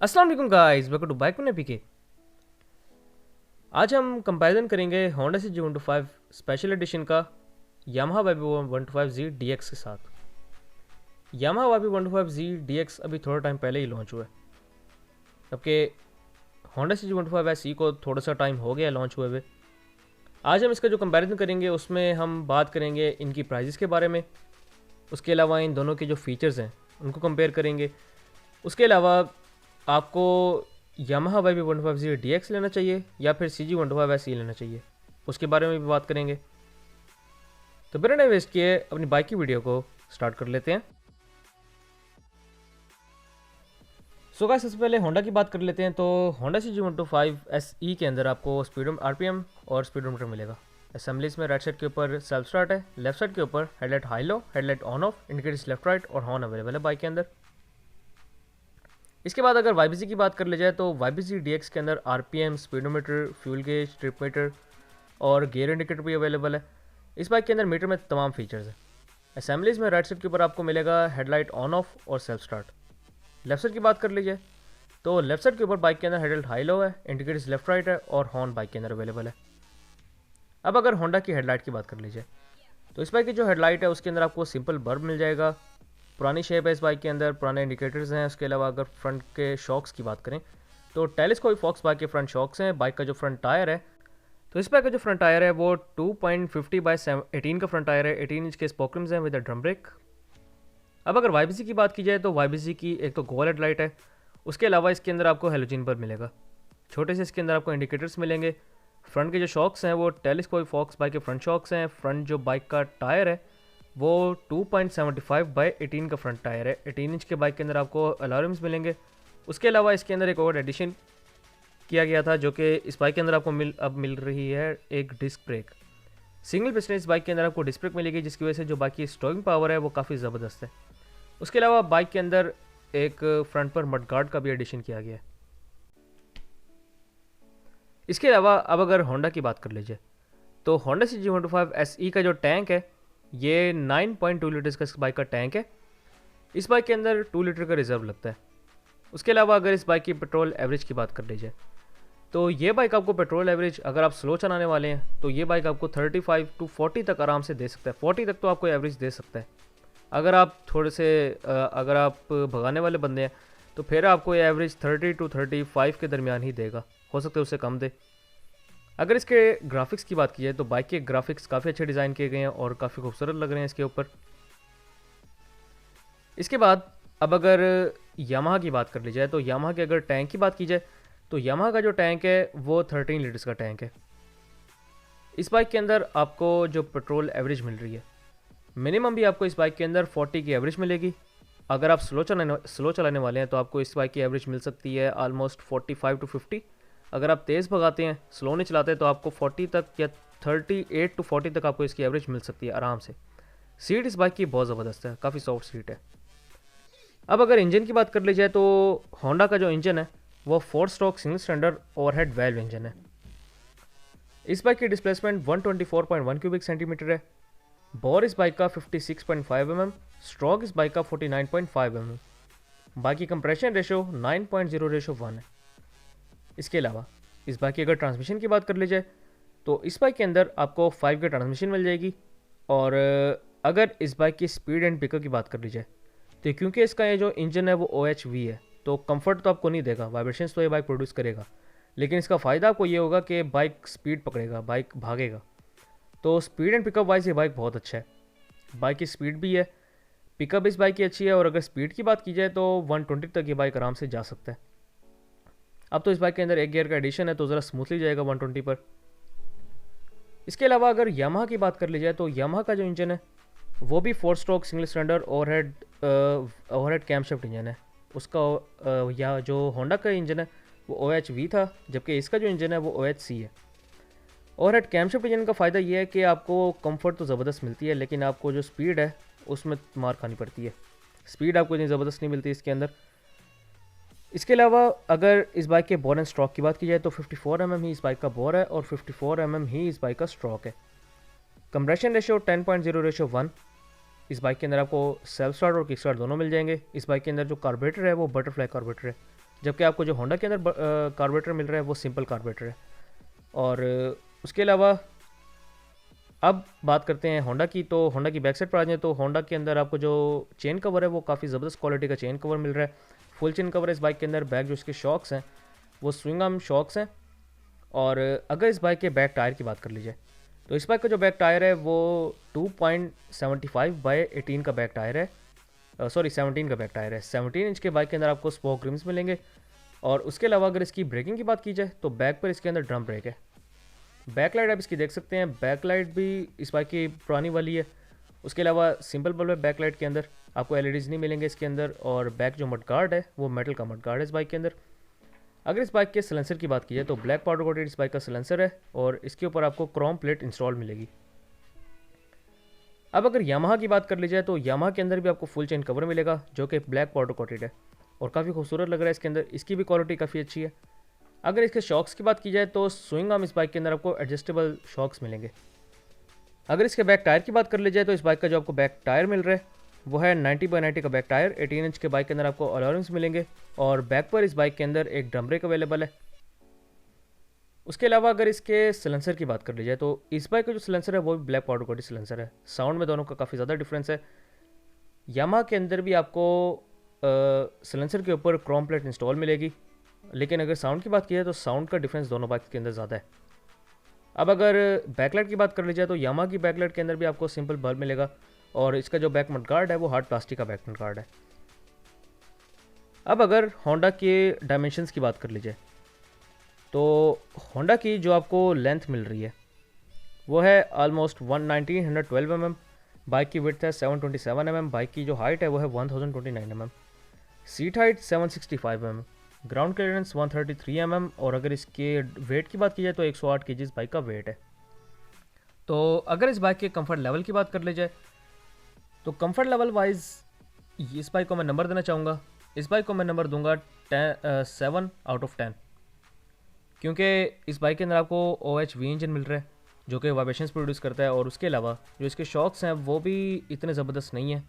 अस्सलाम वालेकुम guys, welcome to bike में पीके। आज हम कंपैरिजन करेंगे Honda C G125 special edition का यामाहा YB125Z DX के साथ। यामाहा YB125Z DX अभी थोड़ा टाइम पहले ही लॉन्च हुआ है, जबकि होंडा सी G125 SE को थोड़ा सा टाइम हो गया लॉन्च हुए हुए। आज हम इसका जो कंपैरिजन करेंगे उसमें हम बात करेंगे इनकी प्राइजेस के बारे में, उसके अलावा इन दोनों के जो फीचर्स हैं उनको कंपेयर करेंगे। उसके अलावा आपको यामाहा YB125Z DX लेना चाहिए या फिर CG125 SE लेना चाहिए, उसके बारे में भी बात करेंगे। तो बिना टाइम वेस्ट किए अपनी बाइक की वीडियो को स्टार्ट कर लेते हैं। सो गाइस, सबसे पहले होंडा की बात कर लेते हैं। तो होंडा CG125 SE के अंदर आपको स्पीड RPM और स्पीडोमीटर मिलेगा। असेंबलीज में राइट साइड के ऊपर सेल्फ स्टार्ट है, लेफ्ट साइड के ऊपर headlight high low, headlight on off, indicators left right और हॉर्न अवेलेबल है बाइक के अंदर। इसके बाद अगर YBZ की बात कर ली जाए तो YBZ DX के अंदर RPM, speedometer, fuel gauge, trip meter और गियर इंडिकेटर भी अवेलेबल है। इस बाइक के अंदर मीटर में तमाम फीचर्स हैं। असेंबलीज में राइट साइड के ऊपर आपको मिलेगा हेडलाइट ऑन ऑफ और सेल्फ स्टार्ट। लेफ्ट साइड की बात कर लीजिए तो लेफ्ट साइड के ऊपर बाइक के अंदर हेडलाइट हाई लो है, इंडिकेटर्स लेफ्ट राइट है और हॉर्न बाइक के अंदर अवेलेबल है। अब अगर होंडा की हेडलाइट की बात कर लीजिए तो इस बाइक की जो हेडलाइट है उसके अंदर आपको सिंपल बल्ब मिल जाएगा। पुरानी शेप है इस बाइक के अंदर, पुराने इंडिकेटर्स हैं। उसके अलावा अगर फ्रंट के शॉक्स की बात करें तो टेलीस्कोपिक फॉक्स बाइक के फ्रंट शॉक्स हैं। बाइक का जो फ्रंट टायर है, तो इस बाइक का जो फ्रंट टायर है वो 2.50/18 का फ्रंट टायर है। 18 इंच के स्पोक रिम्स हैं विद ड्रम ब्रेक। अब अगर YBZ की बात की जाए तो YBZ की एक तो गोल हेडलाइट है, उसके अलावा इसके अंदर आपको हेलोजन बल्ब मिलेगा। छोटे से इसके अंदर आपको इंडिकेटर्स मिलेंगे। फ्रंट के जो शॉक्स हैं वो टेलीस्कोपिक फॉक्स बाइक के फ्रंट शॉक्स हैं। फ्रंट जो बाइक का टायर है वो 2.75/18 का फ्रंट टायर है। 18 इंच के बाइक के अंदर आपको अलार्म्स मिलेंगे। उसके अलावा इसके अंदर एक और एडिशन किया गया था जो कि इस बाइक के अंदर आपको मिल रही है, एक डिस्क ब्रेक। सिंगल पिस्टन इस बाइक के अंदर आपको डिस्क ब्रेक मिलेगी, जिसकी वजह से जो बाइक की स्टॉइंग पावर है वो काफ़ी ज़बरदस्त है। उसके अलावा बाइक के अंदर एक फ्रंट पर मड गार्ड का भी एडिशन किया गया है। इसके अलावा अब अगर होंडा की बात कर लीजिए तो होंडा CG125 SE का जो टैंक है ये 9.2 लीटर्स का इस बाइक का टैंक है। इस बाइक के अंदर 2 लीटर का रिजर्व लगता है। उसके अलावा अगर इस बाइक की पेट्रोल एवरेज की बात कर लीजिए तो ये बाइक आपको पेट्रोल एवरेज, अगर आप स्लो चलाने वाले हैं तो ये बाइक आपको 35 to 40 तक आराम से दे सकता है। 40 तक तो आपको एवरेज दे सकता है। अगर आप थोड़े से अगर आप भगाने वाले बंदे हैं तो फिर आपको ये एवरेज 30 to 35 के दरमियान ही देगा, हो सकता है उससे कम दे। अगर इसके ग्राफिक्स की बात की जाए तो बाइक के ग्राफिक्स काफ़ी अच्छे डिज़ाइन किए गए हैं और काफ़ी खूबसूरत लग रहे हैं इसके ऊपर। इसके बाद अब अगर यामाहा की बात कर ली जाए तो यामाहा के अगर टैंक की बात की जाए तो यामाहा का जो टैंक है वो 13 लीटर्स का टैंक है। इस बाइक के अंदर आपको जो पेट्रोल एवरेज मिल रही है, मिनिमम भी आपको इस बाइक के अंदर 40 की एवरेज मिलेगी। अगर आप स्लो चलाने वाले हैं तो आपको इस बाइक की एवरेज मिल सकती है ऑलमोस्ट 45 to 50। अगर आप तेज़ भगाते हैं, स्लो नहीं चलाते, तो आपको 40 तक या 38 to 40 तक आपको इसकी एवरेज मिल सकती है आराम से। सीट इस बाइक की बहुत ज़बरदस्त है, काफ़ी सॉफ्ट सीट है। अब अगर इंजन की बात कर ली जाए तो होंडा का जो इंजन है वो 4 stroke single cylinder overhead valve engine है। इस बाइक की डिस्प्लेसमेंट 124.1 क्यूबिक सेंटीमीटर है। बोर इस बाइक का 56.5 mm, स्ट्रोक इस बाइक का 49.5 mm। बाकी कंप्रेशन रेशो 9.0:1 है। इसके अलावा इस बाइक की अगर ट्रांसमिशन की बात कर ली जाए तो इस बाइक के अंदर आपको 5 की ट्रांसमिशन मिल जाएगी। और अगर इस बाइक की स्पीड एंड पिकअप की बात कर ली जाए तो क्योंकि इसका ये जो इंजन है वो OHV है तो कंफर्ट तो आपको नहीं देगा, वाइब्रेशंस तो ये बाइक प्रोड्यूस करेगा, लेकिन इसका फ़ायदा आपको ये होगा कि बाइक स्पीड पकड़ेगा, बाइक भागेगा। तो स्पीड एंड पिकअप वाइज ये बाइक बहुत अच्छा है। बाइक की स्पीड भी है, पिकअप इस बाइक की अच्छी है, और अगर स्पीड की बात की जाए तो 120 तक ये बाइक आराम से जा सकता है। अब तो इस बाइक के अंदर एक गियर का एडिशन है तो ज़रा स्मूथली जाएगा 120 पर। इसके अलावा अगर यामाहा की बात कर ली जाए तो यामाहा का जो इंजन है वो भी 4 stroke single cylinder overhead camshaft engine है। उसका या जो होंडा का इंजन है वो OHV था, जबकि इसका जो इंजन है वो OHC है। ओवरहेड कैमशाफ्ट इंजन का फ़ायदा ये है कि आपको कंफर्ट तो ज़बरदस्त मिलती है, लेकिन आपको जो स्पीड है उसमें मार खानी पड़ती है। स्पीड आपको इतनी ज़बरदस्त नहीं मिलती इसके अंदर। इसके अलावा अगर इस बाइक के बोर एंड स्ट्रोक की बात की जाए तो 54 mm ही इस बाइक का बोर है और 54 mm ही इस बाइक का स्ट्रोक है। Compression ratio 10.0:1। इस बाइक के अंदर आपको सेल्फ स्टार्ट और किक स्टार्ट दोनों मिल जाएंगे। इस बाइक के अंदर जो कार्बोरेटर है वो बटरफ्लाई कार्बोरेटर है, जबकि आपको जो होंडा के अंदर कार्बोरेटर मिल रहा है वो सिंपल कार्बोरेटर है। और उसके अलावा अब बात करते हैं होंडा की। तो होंडा की बैक साइड पर आ जाए तो होंडा के अंदर आपको जो चेन कवर है वो काफ़ी ज़बरदस्त क्वालिटी का चेन कवर मिल रहा है। फुल चेन कवर है इस बाइक के अंदर। बैक जो इसके शॉक्स हैं वो स्विंग आर्म शॉक्स हैं। और अगर इस बाइक के बैक टायर की बात कर लीजिए तो इस बाइक का जो बैक टायर है वो 2.75/18 का बैक टायर है। सॉरी 17 का बैक टायर है। 17 इंच के बाइक के अंदर आपको स्पोक रिम्स मिलेंगे। और उसके अलावा अगर इसकी ब्रेकिंग की बात की जाए तो बैक पर इसके अंदर ड्रम ब्रेक है। बैक लाइट आप इसकी देख सकते हैं, बैक लाइट भी इस बाइक की पुरानी वाली है। उसके अलावा सिंपल बल्ब है बैक लाइट के अंदर, आपको एलईडीज़ नहीं मिलेंगे इसके अंदर। और बैक जो मड गार्ड है वो मेटल का मड गार्ड है इस बाइक के अंदर। अगर इस बाइक के सिलेंसर की बात की जाए तो ब्लैक पाउडर कोटेड इस बाइक का सिलेंसर है और इसके ऊपर आपको क्रोम प्लेट इंस्टॉल मिलेगी। अब अगर यामाहा की बात कर ली जाए तो यामाहा के अंदर भी आपको फुल चेन कवर मिलेगा जो कि ब्लैक पाउडर कोटेड है और काफ़ी खूबसूरत लग रहा है इसके अंदर। इसकी भी क्वालिटी काफ़ी अच्छी है। अगर इसके शॉक्स की बात की जाए तो स्विंग आर्म इस बाइक के अंदर आपको एडजस्टेबल शॉक्स मिलेंगे। अगर इसके बैक टायर की बात कर ली जाए तो इस बाइक का जो आपको बैक टायर मिल रहा है वो है 90/90 का बैक टायर। 18 इंच के बाइक के अंदर आपको अलॉयंस मिलेंगे और बैक पर इस बाइक के अंदर एक ड्रम ब्रेक अवेलेबल है। उसके अलावा अगर इसके सिलेंसर की बात कर ली जाए तो इस बाइक का जो सिलेंसर है वो भी ब्लैक पाउडर कोटेड सिलेंसर है। साउंड में दोनों का काफ़ी ज़्यादा डिफरेंस है। यामाहा के अंदर भी आपको सिलेंसर के ऊपर क्रोम प्लेट इंस्टॉल मिलेगी, लेकिन अगर साउंड की बात की जाए तो साउंड का डिफरेंस दोनों बाइक के अंदर ज़्यादा है। अब अगर बैकलाइट की बात कर ली जाए तो यामाहा की बैकलाइट के अंदर भी आपको सिंपल बल्ब मिलेगा और इसका जो बैक मड गार्ड है वो हार्ड प्लास्टिक का बैक मड गार्ड है। अब अगर होंडा के डायमेंशंस की बात कर ली जाए तो होंडा की जो आपको लेंथ मिल रही है वो है ऑलमोस्ट 1912 mm। बाइक की विड्थ है 727 mm। बाइक की जो हाइट है वो है 1029 mm। Seat height 765 mm। Ground clearance 133 mm। और अगर इसके वेट की बात की जाए तो 108 kg इस बाइक का वेट है। तो अगर इस बाइक के कंफर्ट लेवल की बात कर ली जाए तो कंफर्ट लेवल वाइज इस बाइक को मैं नंबर देना चाहूँगा। इस बाइक को मैं नंबर दूंगा 7/10, क्योंकि इस बाइक के अंदर आपको OHV इंजन मिल रहा है जो कि वाइब्रेशंस प्रोड्यूस करता है। और उसके अलावा जो इसके शॉक्स हैं वो भी इतने ज़बरदस्त नहीं हैं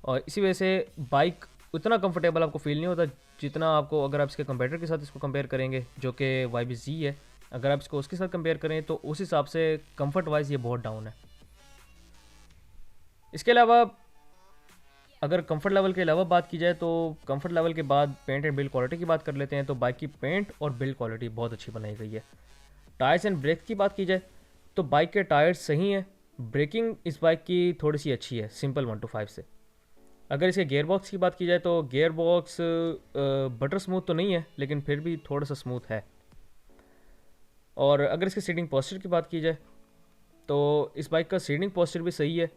और इसी वजह से बाइक उतना कंफर्टेबल आपको फील नहीं होता जितना आपको अगर आप इसके कंपेटिटर के साथ इसको कंपेयर करेंगे जो कि YBZ है। अगर आप इसको उसके साथ कंपेयर करें तो उस हिसाब से कंफर्ट वाइज ये बहुत डाउन है। इसके अलावा अगर कंफर्ट लेवल के अलावा बात की जाए तो कंफर्ट लेवल के बाद पेंट एंड बिल्ड क्वालिटी की बात कर लेते हैं। तो बाइक की पेंट और बिल्ड क्वालिटी बहुत अच्छी बनाई गई है। टायर्स एंड ब्रेक की बात की जाए तो बाइक के टायर्स सही हैं। ब्रेकिंग इस बाइक की थोड़ी सी अच्छी है सिंपल 1 to 5 से। अगर इसके गेयर बॉक्स की बात की जाए तो गेयर बॉक्स बटर स्मूथ तो नहीं है लेकिन फिर भी थोड़ा सा स्मूथ है। और अगर इसके सीटिंग पोस्चर की बात की जाए तो इस बाइक का सीटिंग पोस्चर भी सही है,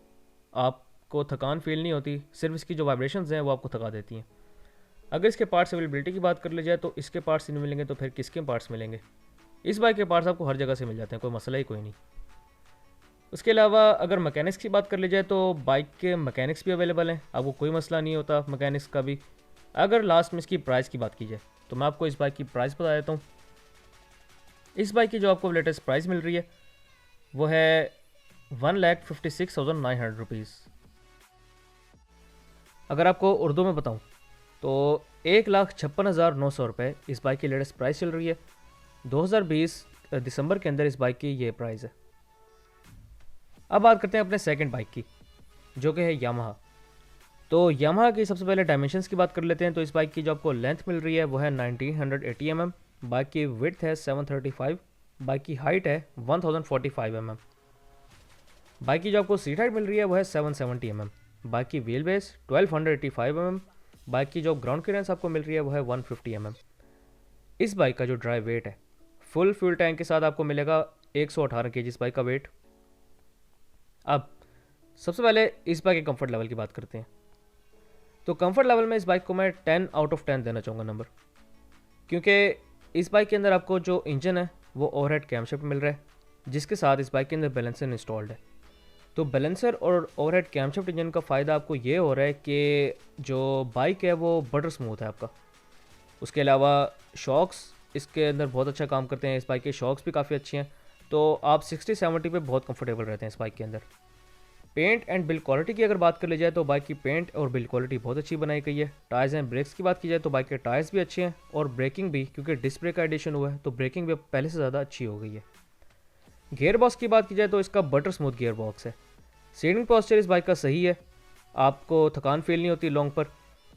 आपको थकान फील नहीं होती, सिर्फ इसकी जो वाइब्रेशंस हैं वो आपको थका देती हैं। अगर इसके पार्ट्स अवेलेबिलिटी की बात कर ली जाए तो इसके पार्ट्स नहीं मिलेंगे तो फिर किसके पार्ट्स मिलेंगे। इस बाइक के पार्ट्स आपको हर जगह से मिल जाते हैं, कोई मसला ही कोई नहीं। उसके अलावा अगर मैकेनिक्स की बात कर ली जाए तो बाइक के मैकेनिक्स भी अवेलेबल हैं, आपको कोई मसला नहीं होता मैकेनिक्स का भी। अगर लास्ट में इसकी प्राइस की बात की जाए तो मैं आपको इस बाइक की प्राइस बता देता हूँ। इस बाइक की जो आपको लेटेस्ट प्राइस मिल रही है वो है 1,56,900 रुपीज़। अगर आपको उर्दू में बताऊँ तो 1,56,900 रुपये इस बाइक की लेटेस्ट प्राइस चल रही है। 2020 दिसंबर के अंदर इस बाइक की ये प्राइस है। अब बात करते हैं अपने सेकंड बाइक की जो कि है यामाहा। तो यामाहा की सबसे पहले डायमेंशंस की बात कर लेते हैं। तो इस बाइक की जो आपको लेंथ मिल रही है वो है 1980 mm। बाइक की विड्थ है 735। बाइक की हाइट है 1045 mm। बाइक की जो आपको सीट हाइट मिल रही है वो है 770 mm। बाइक की व्हील बेस 1285 mm। बाइक की जो ग्राउंड क्लियरेंस आपको मिल रही है वो है 150 mm। इस बाइक का जो ड्राई वेट है फुल फ्यूल टैंक के साथ आपको मिलेगा 118 kg इस बाइक का वेट। अब सबसे पहले इस बाइक के कंफर्ट लेवल की बात करते हैं। तो कंफर्ट लेवल में इस बाइक को मैं 10/10 देना चाहूँगा नंबर, क्योंकि इस बाइक के अंदर आपको जो इंजन है वो ओवरहेड कैमशाफ्ट मिल रहा है जिसके साथ इस बाइक के अंदर बैलेंसर इंस्टॉल्ड है। तो बैलेंसर और ओवरहेड कैमशाफ्ट इंजन का फ़ायदा आपको ये हो रहा है कि जो बाइक है वो बटर स्मूथ है आपका। उसके अलावा शॉक्स इसके अंदर बहुत अच्छा काम करते हैं। इस बाइक के शॉक्स भी काफ़ी अच्छे हैं, तो आप 60-70 पे बहुत कंफर्टेबल रहते हैं इस बाइक के अंदर। पेंट एंड बिल्ड क्वालिटी की अगर बात कर ली जाए तो बाइक की पेंट और बिल्ड क्वालिटी बहुत अच्छी बनाई गई है। टायर्स एंड ब्रेक्स की बात की जाए तो बाइक के टायर्स भी अच्छे हैं और ब्रेकिंग भी, क्योंकि डिस्क ब्रेक का एडिशन हुआ है तो ब्रेकिंग भी पहले से ज़्यादा अच्छी हो गई है। गियर बॉक्स की बात की जाए तो इसका बटर स्मूथ गियर बॉक्स है। सीटिंग पोस्चर इस बाइक का सही है, आपको थकान फील नहीं होती लॉन्ग पर।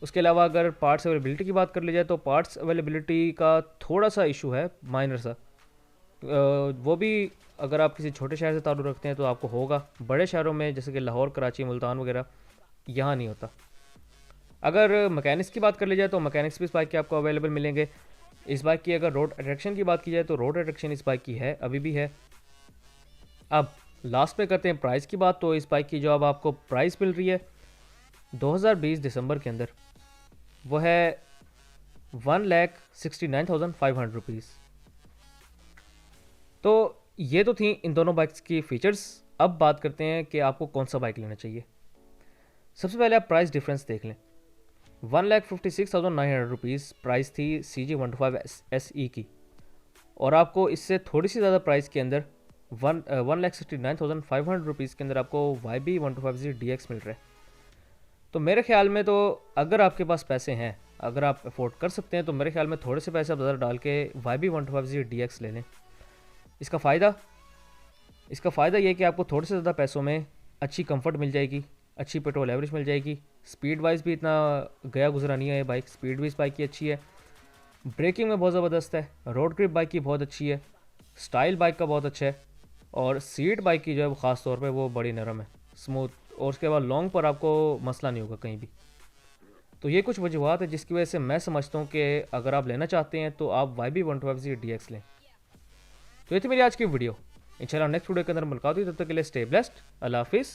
उसके अलावा अगर पार्ट्स अवेलेबिलिटी की बात कर ली जाए तो पार्ट्स अवेलेबिलिटी का थोड़ा सा इशू है, माइनर सा। वो भी अगर आप किसी छोटे शहर से ताल्लुक़ रखते हैं तो आपको होगा, बड़े शहरों में जैसे कि लाहौर, कराची, मुल्तान वगैरह यहाँ नहीं होता। अगर मैकेनिक्स की बात कर ली जाए तो मैकेनिक्स भी इस बाइक के आपको अवेलेबल मिलेंगे। इस बाइक की अगर रोड अट्रैक्शन की बात की जाए तो रोड अट्रैक्शन इस बाइक की है, अभी भी है। अब लास्ट पे करते हैं प्राइस की बात। तो इस बाइक की जो अब आपको प्राइस मिल रही है 2020 दिसंबर के अंदर, वो है 1,69,500 रुपीज़। तो ये तो थी इन दोनों बाइक्स की फ़ीचर्स। अब बात करते हैं कि आपको कौन सा बाइक लेना चाहिए। सबसे पहले आप प्राइस डिफरेंस देख लें। 1,56,900 रुपीज़ प्राइस थी CG125 SE की, और आपको इससे थोड़ी सी ज़्यादा प्राइस के अंदर 1,69,500 रुपीज़ के अंदर आपको YB125Z DX मिल रहा है। तो मेरे ख्याल में तो अगर आपके पास पैसे हैं, अगर आप अफोर्ड कर सकते हैं, तो मेरे ख्याल में थोड़े से पैसे आप ज़्यादा डाल के YB125Z DX ले लें। इसका फ़ायदा ये है कि आपको थोड़े से ज़्यादा पैसों में अच्छी कंफर्ट मिल जाएगी, अच्छी पेट्रोल एवरेज मिल जाएगी। स्पीड वाइज भी इतना गया गुजरा नहीं है ये बाइक, स्पीड भी इस बाइक की अच्छी है, ब्रेकिंग में बहुत ज़बरदस्त है, रोड ग्रिप बाइक की बहुत अच्छी है, स्टाइल बाइक का बहुत अच्छा है, और सीट बाइक की जो है वो ख़ास तौर पे वो बड़ी नरम है, स्मूथ, और उसके बाद लॉन्ग पर आपको मसला नहीं होगा कहीं भी। तो ये कुछ वजूहत है जिसकी वजह से मैं समझता हूँ कि अगर आप लेना चाहते हैं तो आप YB125Z DX लें। तो ये थी मेरी आज की वीडियो। इंशाल्लाह नेक्स्ट वीडियो के अंदर मुलाकात हुई, तब तक के लिए स्टे ब्लेस्ड, अल्लाह हाफिज़।